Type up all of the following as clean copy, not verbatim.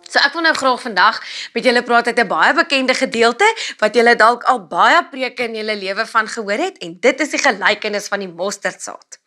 So ek wil nou graag vandag met julle praat uit 'n baie bekende gedeelte wat julle dalk al baie preke in julle lewe van gehoor het en dit is die gelykenis van die mosterdsaad.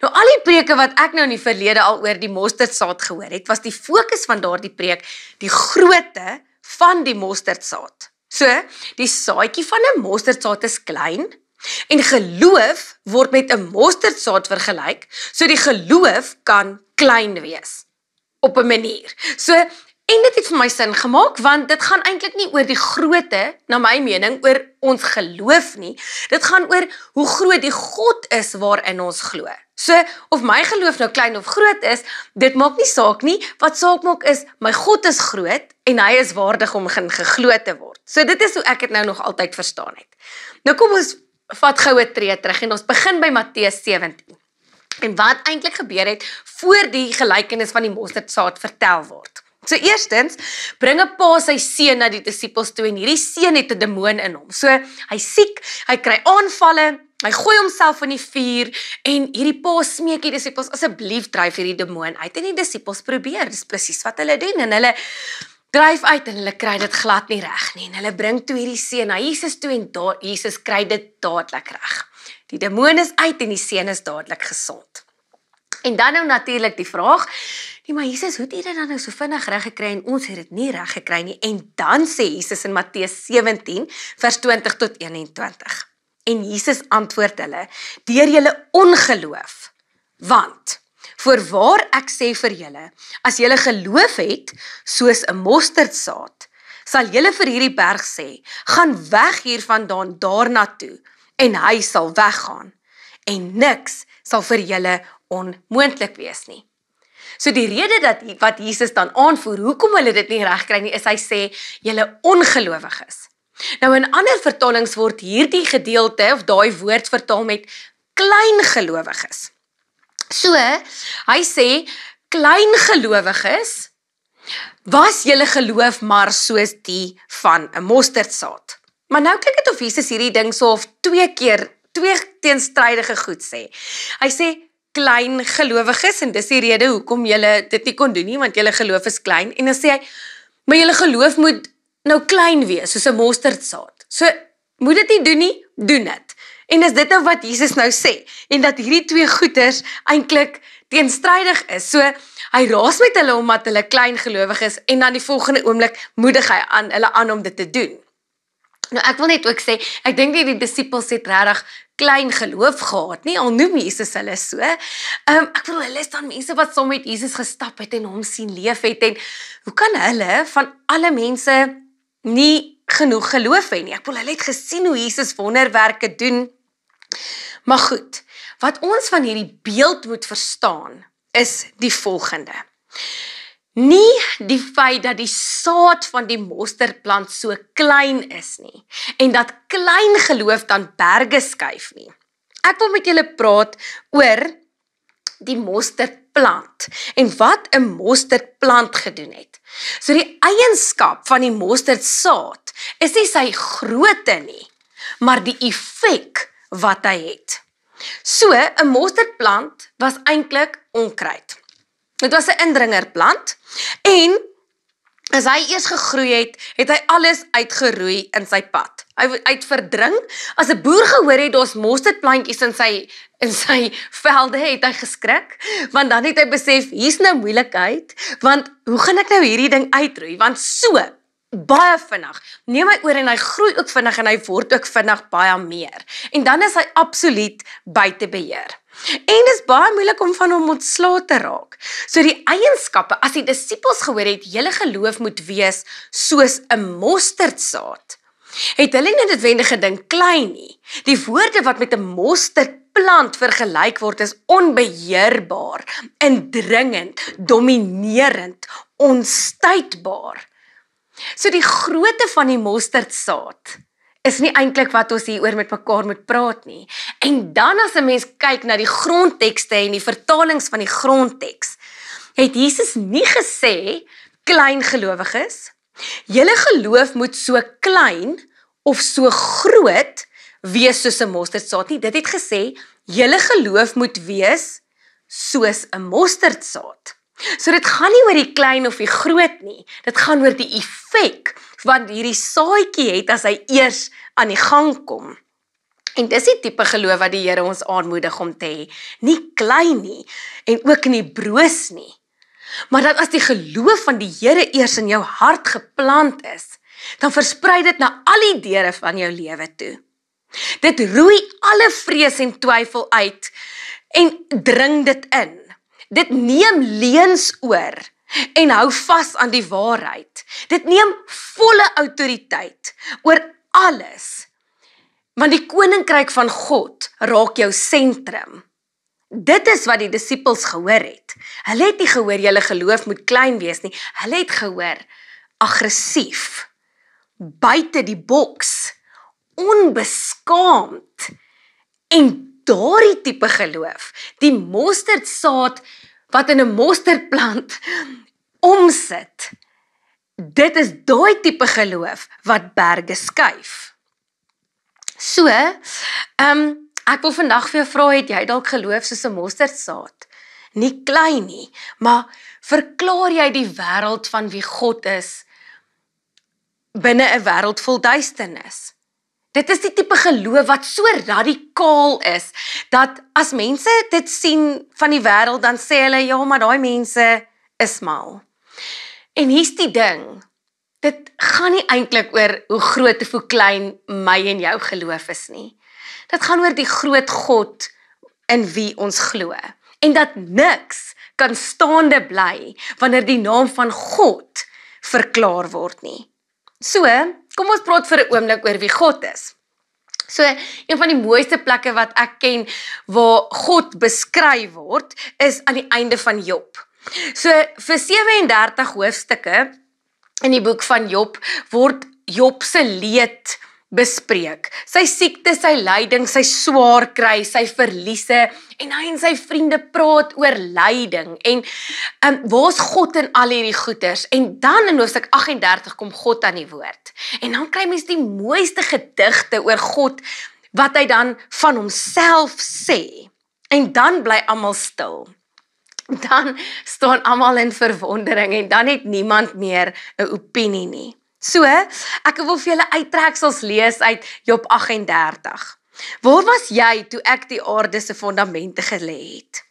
Nou al die preke wat ek nou in die verlede al oor die mosterdsaad gehoor het, was die fokus van daardie preek die grootte van die mosterdsaad. So, die saadjie van 'n mosterdsaad is klein en geloof word met 'n mosterdsaad vergelyk, so die geloof kan klein wees op 'n manier. So en dit het vir my sin gemaak, want dit gaan eintlik nie oor die grootte, na my mening, oor ons geloof nie. Dit gaan oor hoe groot die God is waarin ons glo. So, of my geloof nou klein of groot is, dit maak nie saak nie. Wat saak maak is, my God is groot en hy is waardig om geglo te word. So, dit is hoe ek dit nou nog altyd verstaan het. Nou kom ons vat gou 'n tree terug en ons begin by Matteus 17. En wat eintlik gebeur het, voor die gelykenis van die mosterdsaad vertel word. So eerstens, bring 'n pa sy seun na die disippels toe en hierdie seun het 'n demoon in hom. So, hy siek, hy kry aanvalle, hy gooi homself in die vuur en hierdie pa smeek die disippels, asseblief dryf hierdie demoon uit. En die disippels probeer, dis presies wat hulle doen en hulle dryf uit en hulle kry dit glad nie reg nie. En hulle bring toe hierdie seun na Jesus toe en Jesus kry dit dadelik reg. Die demoon is uit en die seun is dadelik gesond. En dan nou natuurlik die vraag, nee, maar Jesus, hoe het jy dit dan nou so vinnig reg gekry en ons het dit nie reg gekry nie? En dan sê Jesus in Matteus 17 vers 20 tot 21. En Jesus antwoord hulle, deur julle ongeloof, want voorwaar ek sê vir julle, as julle geloof het soos 'n mosterdsaad, sal julle vir hierdie berg sê, gaan weg hiervandaan daarna toe en hy sal weggaan en niks sal vir julle onmoontlik wees nie. So die rede wat Jesus dan aanvoer, hoekom hulle dit nie reg kry nie, is hy sê, julle ongelowig is. Nou in ander vertalings word hierdie gedeelte, of daai woord vertaal met klein gelowiges. So, hy sê, klein gelowiges, was julle geloof maar soos die van 'n mosterdsaad. Maar nou kyk dit of Jesus hierdie ding so of twee teenstrydige goed sê. Hy sê, klein gelowiges, en dis die rede hoekom julle dit nie kon doen nie, want julle geloof is klein, en dan sê hy, maar julle geloof moet nou klein wees, soos 'n mosterdsaad. So, moet dit nie doen nie, doen dit. En is dit nou wat Jesus nou sê, en dat hierdie twee goeters eintlik teenstrydig is. So, hy raas met hulle omdat hulle klein gelowig is, en dan die volgende oomblik moedig hy hulle aan om dit te doen. Nou, ek wil net ook sê, ek dink nie die disippels het regtig klein geloof gehad nie, al noem Jesus hulle so. Ek bedoel, hulle is dan mense wat saam met Jesus gestap het en hom sien leef het, en hoe kan hulle van alle mense nie genoeg geloof hê nie? Ek bedoel, hulle het gesien hoe Jesus wonderwerke doen. Maar goed, wat ons van hierdie beeld moet verstaan, is die volgende. Nie die feit dat die saad van die mosterdplant so klein is nie, en dat klein geloof dan berge skuif nie. Ek wil met julle praat oor die mosterdplant, en wat 'n mosterdplant gedoen het. So die eienskap van die mosterdsaad is nie sy grootte nie, maar die effek wat hy het. So, 'n mosterdplant was eintlik onkruid. Dit was 'n indringerplant, en as hy eers gegroei het, het hy alles uitgeroei in sy pad. Hy het verdring. As 'n boer gehoor het, daar's mosterdplantjies in sy velde, het hy geskrik, want dan het hy besef, hier's nou moeilikheid, want hoe gaan ek nou hierdie ding uitroei? Want so, baie vinnig, neem hy oor en hy groei ook vinnig en hy word ook vinnig baie meer. En dan is hy absoluut buite beheer. En dis baie moeilik om van hom ontslae te raak. So die eienskappe, as die disippels gehoor het, julle geloof moet wees soos 'n mosterdsaad, het hulle nie noodwendig gedink klein nie. Die woorde wat met 'n mosterdplant vergelyk word is onbeheerbaar, indringend, dominerend, onstuitbaar. So die grootte van die mosterdsaad is nie eintlik wat ons hieroor met mekaar moet praat nie. En dan as 'n mens kyk na die grondtekste en die vertalings van die grondteks, het Jesus nie gesê, klein gelowiges, julle geloof moet so klein of so groot wees soos 'n mosterdsaad nie. Dit het gesê, julle geloof moet wees soos 'n mosterdsaad. So dit gaan nie oor die klein of die groot nie, dit gaan oor die effek wat hierdie saadjie het as hy eers aan die gang kom. En dis die tipe geloof wat die Here ons aanmoedig om te hê, nie klein nie en ook nie broos nie. Maar dat as die geloof van die Here eers in jou hart geplant is, dan versprei dit na al die deure van jou lewe toe. Dit roei alle vrees en twyfel uit en dring dit in. Dit neem leuns oor en hou vas aan die waarheid. Dit neem volle autoriteit oor alles. Want die koninkryk van God raak jou sentrum. Dit is wat die disippels gehoor het. Hulle het nie gehoor julle geloof moet klein wees nie. Hulle het gehoor aggressief, buite die boks, onbeskaamd. En daardie tipe geloof, die mosterdsaad wat in 'n mosterdplant omsit, dit is daai tipe geloof wat berge skuif. So, ek wil vandag vir jou vra, het jy dalk geloof soos 'n mosterdsaad? Nie klein nie, maar verklaar jy die wêreld van wie God is binne 'n wêreld vol duisternis? Dit is die tipe geloof wat so radikaal is, dat as mense dit sien van die wêreld, dan sê hulle, ja, maar daai mense is mal. En hier's die ding, dit gaan nie eintlik oor hoe groot of hoe klein my en jou geloof is nie. Dit gaan oor die groot God in wie ons glo. En dat niks kan staande bly wanneer die naam van God verklaar word nie. So, kom ons praat vir 'n oomblik oor wie God is. So, een van die mooiste plekke wat ek ken waar God beskryf word, is aan die einde van Job. So, vir 37 hoofstukke in die boek van Job word Job se leed bespreek. Sy siekte, sy lyding, sy swaar kry, sy verliese, en hy en sy vriende praat oor lyding, en waar's God in al hierdie goeters? En dan in hoofstuk 38 kom God aan die woord, en dan kry mens die mooiste gedigte oor God, wat hy dan van homself sê, en dan bly almal stil. Dan staan almal in verwondering, en dan het niemand meer 'n opinie nie. So, ek wil vir julle uittreksels lees uit Job 38. Waar was jy toe ek die aarde se fondamente gelê het?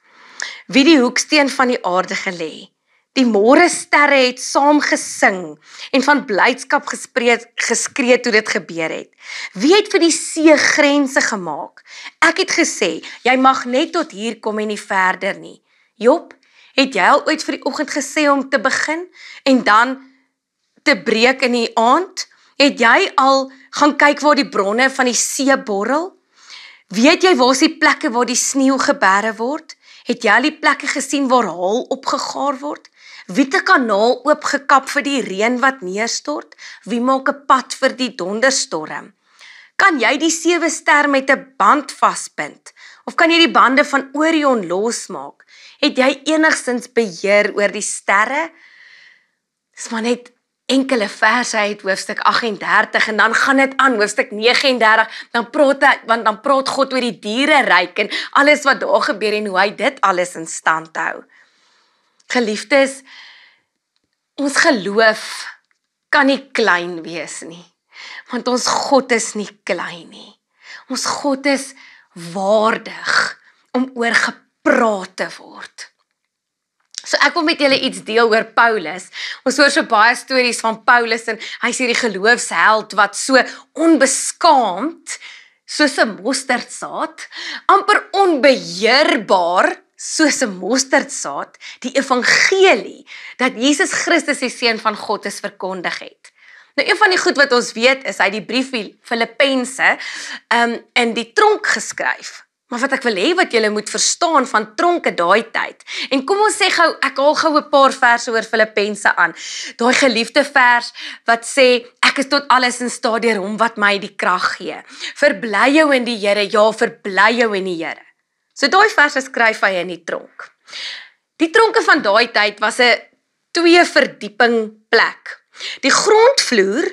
Wie die hoeksteen van die aarde gelê? Die môre sterre het saam gesing en van blydskap geskree toe dit gebeur het. Wie het vir die see grense gemaak? Ek het gesê, jy mag net tot hier kom en nie verder nie. Job, het jy al ooit vir die oggend gesê om te begin en dan te breek in die aand? Het jy al gaan kyk waar die bronne van die see borrel? Weet jy waar is die plekke waar die sneeu geberre word? Het jy al die plekke gesien waar haal opgegaar word? Wie het 'n kanaal oopgekap vir die reën wat neerstort? Wie maak 'n pad vir die donderstorm? Kan jy die 7 ster met 'n band vasbind? Of kan jy die bande van Orion losmaak? Het jy enigstens beheer oor die sterre? Dis maar net enkele verse uit hoofstuk 38 en dan gaan dit aan hoofstuk 39, dan praat God oor die diereryk en alles wat daar gebeur en hoe hy dit alles in stand hou. Geliefdes, ons geloof kan nie klein wees nie, want ons God is nie klein nie. Ons God is waardig om oor gepraat te word. So ek wil met julle iets deel oor Paulus. Ons hoor so baie stories van Paulus en hy is hierdie geloofsheld wat so onbeskaamd, soos 'n mosterdsaad, amper onbeheerbaar, soos 'n mosterdsaad, die evangelie, dat Jesus Christus die Seun van God is verkondig het. Nou, een van die goed wat ons weet is, hy die brief Filippense in die tronk geskryf. Maar wat ek wil hê wat julle moet verstaan van tronke daai tyd. En kom ons sê gou, ek haal gou 'n paar verse oor Filippense aan. Daai geliefde vers wat sê, ek is tot alles in staat deur hom wat my die krag gee. Verbly jou in die Here, ja, verbly jou in die Here. So daai verse skryf hy in die tronk. Die tronke van daai tyd was 'n 2 verdieping plek. Die grondvloer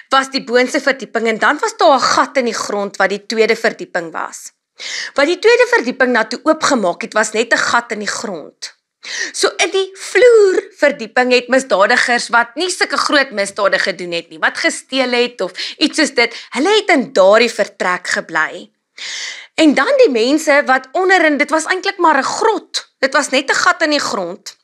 was die boonste verdieping en dan was daar 'n gat in die grond wat die tweede verdieping was. Wat die tweede verdieping na toe oopgemaak het, was net 'n gat in die grond. So in die vloerverdieping het misdadigers wat nie sulke groot misdade gedoen het nie, wat gesteel het of iets soos dit, hulle het in daardie vertrek gebly. En dan die mense wat onderin, dit was eintlik maar 'n grot. Dit was net 'n gat in die grond.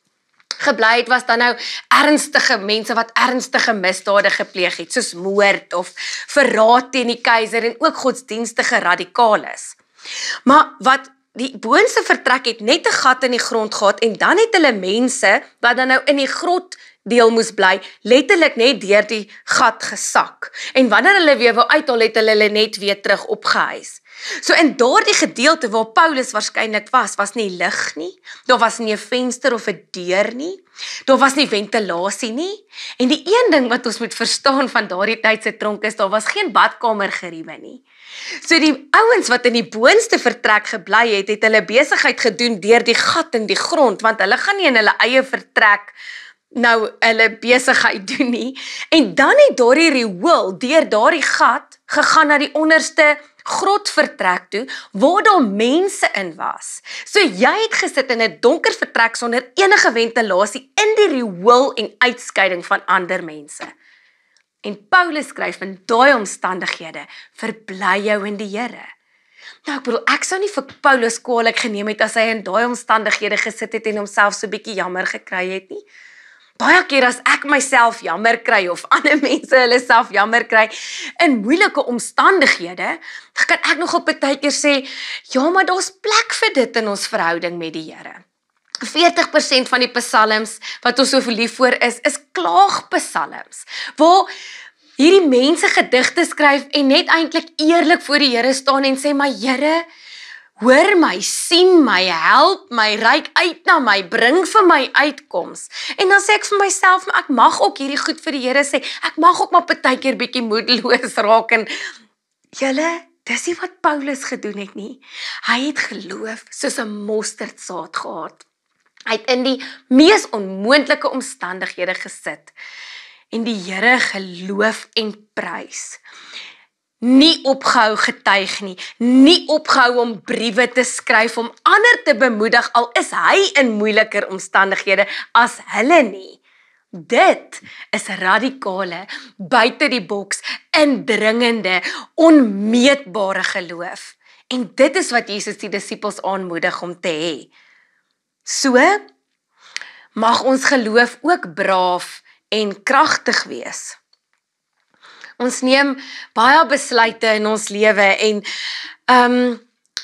Gebly het was dan nou ernstige mense wat ernstige misdade gepleeg het, soos moord of verraad teen die keiser en ook godsdienstige radikales. Maar wat die boonste vertrek het net 'n gat in die grond gehad en dan het hulle mense wat dan nou in die grot deel moes bly, letterlik net deur die gat gesak. En wanneer hulle weer wou uithaal, het hulle net weer terug opgehuis. So in daardie gedeelte waar Paulus waarskynlik was nie lig nie, daar was nie 'n venster of 'n deur nie, daar was nie ventilasie nie, en die een ding wat ons moet verstaan van daardie tyd se tronk is, daar was geen badkamergeriewe nie. So die ouens wat in die boonste vertrek gebly het, het hulle besigheid gedoen deur die gat in die grond, want hulle gaan nie in hulle eie vertrek nou hulle besigheid doen nie. En dan het daardie riool deur daardie gat gegaan na die onderste grotvertrek toe, waar daar mense in was. So jy het gesit in 'n donker vertrek sonder enige ventilasie in die riool en uitskeiding van ander mense. En Paulus skryf in daai omstandighede, verbly jou in die Here. Nou ek bedoel, ek sou nie vir Paulus kwaadlik geneem het as hy in daai omstandighede gesit het en homself so bietjie jammer gekry het nie. Baie keer as ek myself jammer kry of ander mense hulle self jammer kry in moeilike omstandighede, dan kan ek nogal partykeer sê, ja, maar daar's plek vir dit in ons verhouding met die Here. 40% van die psalms wat ons so lief voor is klaagpsalms, waar hierdie mense gedigte skryf en net eintlik eerlik voor die Here staan en sê, maar Here, hoor my, sien my, help my, reik uit na my, bring vir my uitkoms. En dan sê ek vir myself, maar ek mag ook hierdie goed vir die Here sê, ek mag ook maar partykeer bietjie moedeloos raak en julle, dis nie wat Paulus gedoen het nie. Hy het geloof soos 'n mosterdsaad gehad. Hy het in die mees onmoontlike omstandighede gesit en die Here geloof en prys. Nie opgehou getuig nie opgehou om briewe te skryf om ander te bemoedig al is hy in moeiliker omstandighede as hulle nie. Dit is radikale, buite die boks, indringende, onmeetbare geloof. En dit is wat Jesus die disippels aanmoedig om te hê. So mag ons geloof ook braaf en kragtig wees. Ons neem baie besluite in ons lewe en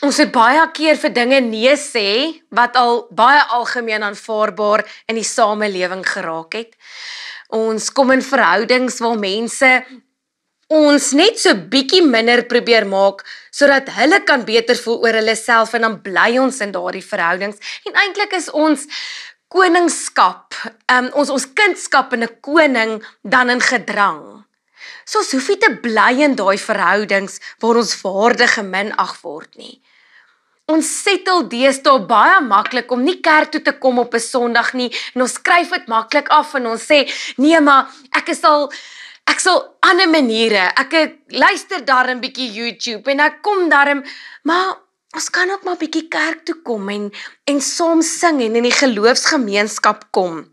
ons het baie keer vir dinge nee sê wat al baie algemeen aanvaarbaar in die samelewing geraak het. Ons kom in verhoudings waar mense ons net so bietjie minder probeer maak sodat hulle kan beter voel oor hulle self en dan bly ons in daardie verhoudings. En eintlik is ons koningskap, ons kindskap in 'n koning dan in gedrang. So ons hoef nie te bly in daai verhoudings waar ons waarde geminag word nie. Ons settle deesdae baie maklik om nie kerk toe te kom op 'n Sondag nie en ons skryf dit maklik af en ons sê, nee maar ek sal ander maniere, ek luister darm bietjie YouTube en ek kom darm, maar ons kan ook maar bietjie kerk toe kom en saam sing en in die geloofsgemeenskap kom.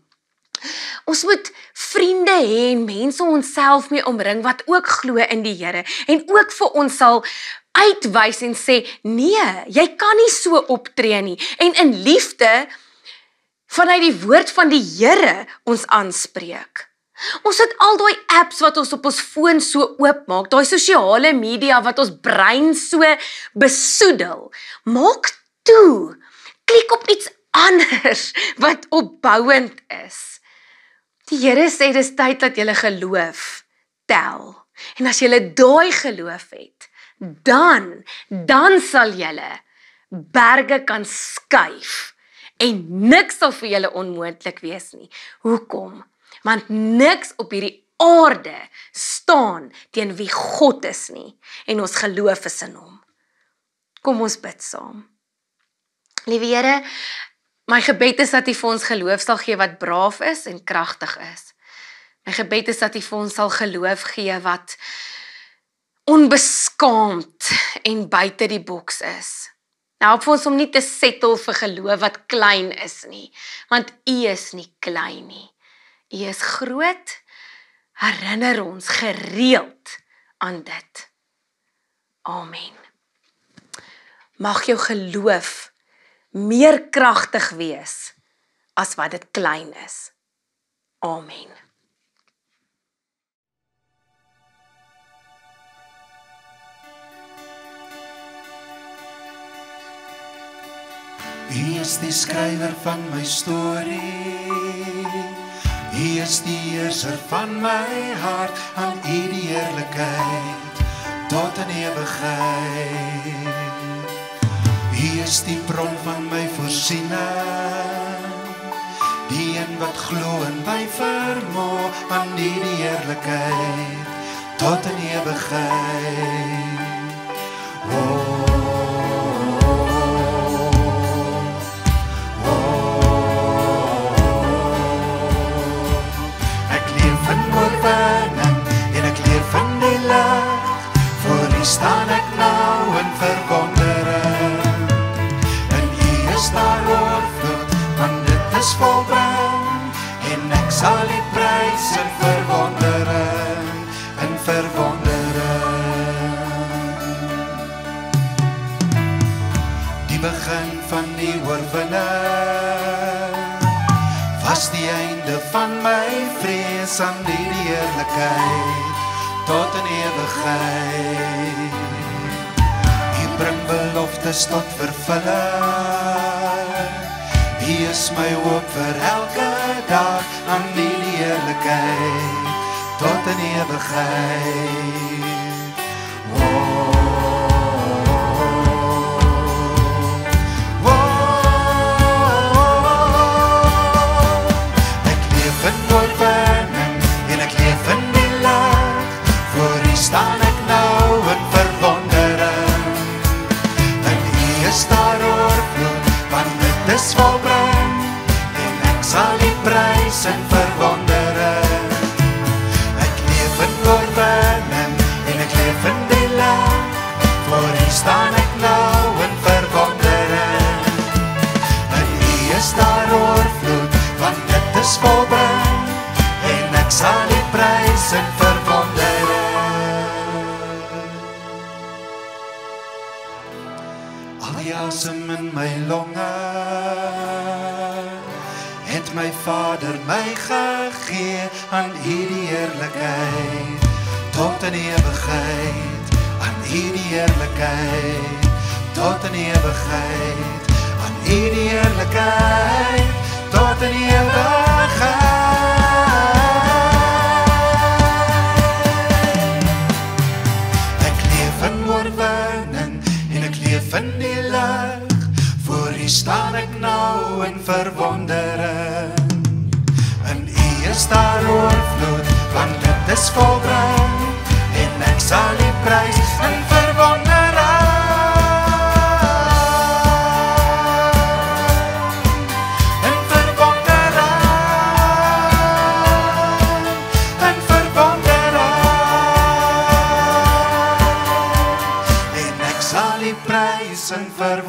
Ons moet vriende hê en mense onsself mee omring wat ook glo in die Here en ook vir ons sal uitwys en sê, nee, jy kan nie so optree nie. En in liefde vanuit die woord van die Here ons aanspreek. Ons het al daai apps wat ons op ons foon so oopmaak, daai sosiale media wat ons brein so besoedel. Maak toe. Klik op iets anders wat opbouend is. Die Here sê dis tyd dat jy geloof tel. En as jy daai geloof het, dan sal jy berge kan skuif en niks sal vir julle onmoontlik wees nie. Hoekom? Want niks op hierdie aarde staan teen wie God is nie en ons geloof is in hom. Kom ons bid saam. Liewe Here, My gebed is dat U vir ons geloof sal gee wat braaf is en kragtig is. My gebed is dat U vir ons sal geloof gee wat onbeskaamd en buite die boks is. Help vir ons om nie te settle vir geloof wat klein is nie, want U is nie klein nie. U is groot, herinner ons gereeld aan dit. Amen. Mag jou geloof meer kragtig wees as wat dit klein is. Amen. U is die skrywer van my storie, U is die heerser van my hart, aan U die heerlikheid tot in ewigheid. U is die bron van my voorsiening, die een wat glo en my vermoë, aan U die heerlikheid tot in ewigheid. Staan ek nou in verwondering, en U is daar oorvloed, want dit is volbring, en ek sal U prys in verwondering, in verwondering. Die begin van die oorwinning, was die einde van my vrees, aan die heerlikheid tot in ewigheid. U bring beloftes tot vervulling, U is my hoop vir elke dag, aan U die heerlikheid tot in ewigheid. Ek leef in oorwinning, en ek leef in die lig, voor U staan ek nou in verwondering, en U is daar oorvloed, want dit is volbring, en ek sal U prys in verwondering. Ek leef in oorwinning, en ek leef in die lig, voor U staan ek nou in verwondering, en U is daar oorvloed, want dit is volbring, en ek sal U prys in verwondering. Al die asem in my longe, het my Vader my gegee, aan U die heerlikheid tot in ewigheid, aan U die heerlikheid tot in ewigheid, aan U die heerlikheid tot in ewigheid. Ek leef in oorwinning, en ek leef in die lig, voor U staan ek nou in verwondering, en U is daar oorvloed, want dit is volbring, en ek sal U prys in verwondering. In verwondering, in verwondering, en ek sal U prys in verwondering.